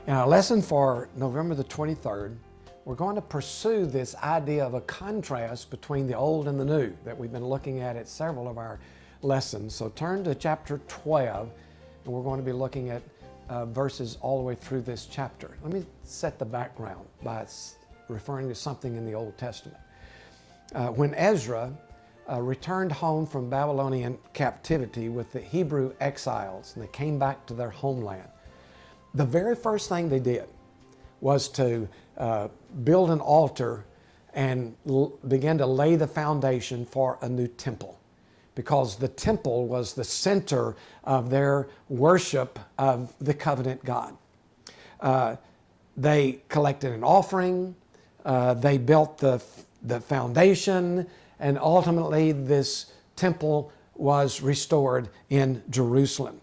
In our lesson for November the 23rd, we're going to pursue this idea of a contrast between the old and the new that we've been looking at several of our lessons. So turn to chapter 12, and we're going to be looking at verses all the way through this chapter. Let me set the background by referring to something in the Old Testament. When Ezra returned home from Babylonian captivity with the Hebrew exiles, and they came back to their homeland, the very first thing they did was to build an altar and begin to lay the foundation for a new temple, because the temple was the center of their worship of the covenant God. They collected an offering, they built the foundation, and ultimately this temple was restored in Jerusalem.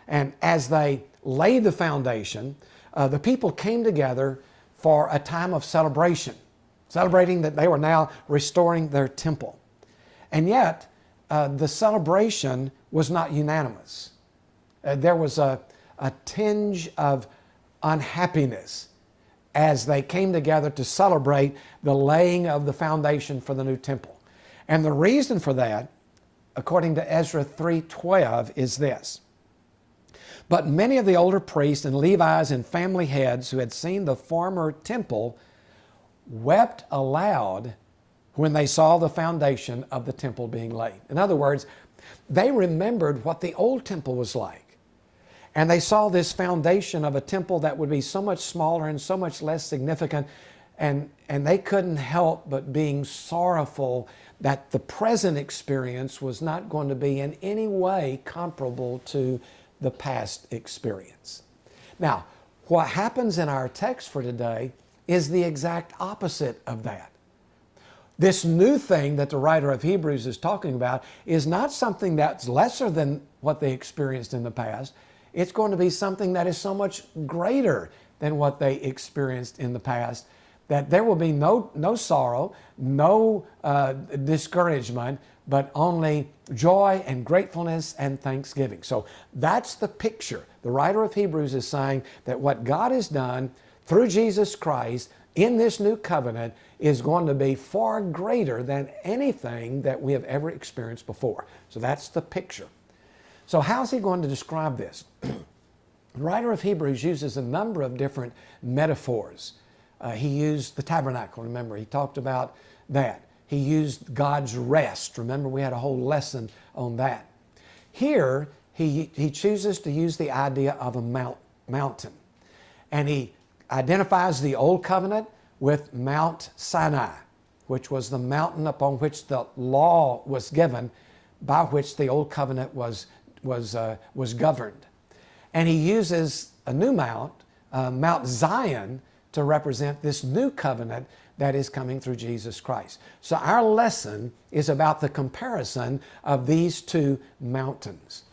And as they laid the foundation, the people came together for a time of celebration, celebrating that they were now restoring their temple. And yet, the celebration was not unanimous. There was a tinge of unhappiness as they came together to celebrate the laying of the foundation for the new temple. And the reason for that, according to Ezra 3:12, is this: "But many of the older priests and Levites and family heads who had seen the former temple wept aloud when they saw the foundation of the temple being laid." In other words, they remembered what the old temple was like. And they saw this foundation of a temple that would be so much smaller and so much less significant. And they couldn't help but being sorrowful that the present experience was not going to be in any way comparable to the past experience. Now, what happens in our text for today is the exact opposite of that. This new thing that the writer of Hebrews is talking about is not something that's lesser than what they experienced in the past. It's going to be something that is so much greater than what they experienced in the past, that there will be no sorrow, no discouragement, but only joy and gratefulness and thanksgiving. So that's the picture. The writer of Hebrews is saying that what God has done through Jesus Christ in this new covenant is going to be far greater than anything that we have ever experienced before. So that's the picture. So how's he going to describe this? The writer of Hebrews uses a number of different metaphors. He used the tabernacle, remember, he talked about that. He used God's rest. Remember, we had a whole lesson on that. Here, he chooses to use the idea of a mountain. And he identifies the Old Covenant with Mount Sinai, which was the mountain upon which the law was given, by which the Old Covenant was governed. And he uses a new mount, Mount Zion, to represent this new covenant that is coming through Jesus Christ. So our lesson is about the comparison of these two mountains.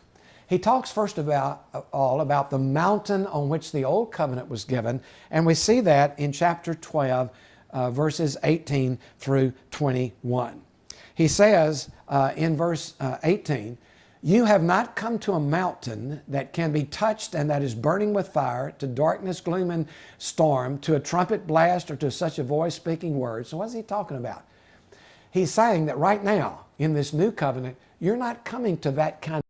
He talks first about the mountain on which the old covenant was given, and we see that in chapter 12, verses 18 through 21. He says in verse 18, "You have not come to a mountain that can be touched and that is burning with fire, to darkness, gloom, and storm, to a trumpet blast, or to such a voice speaking words." So what is he talking about? He's saying that right now, in this new covenant, you're not coming to that kind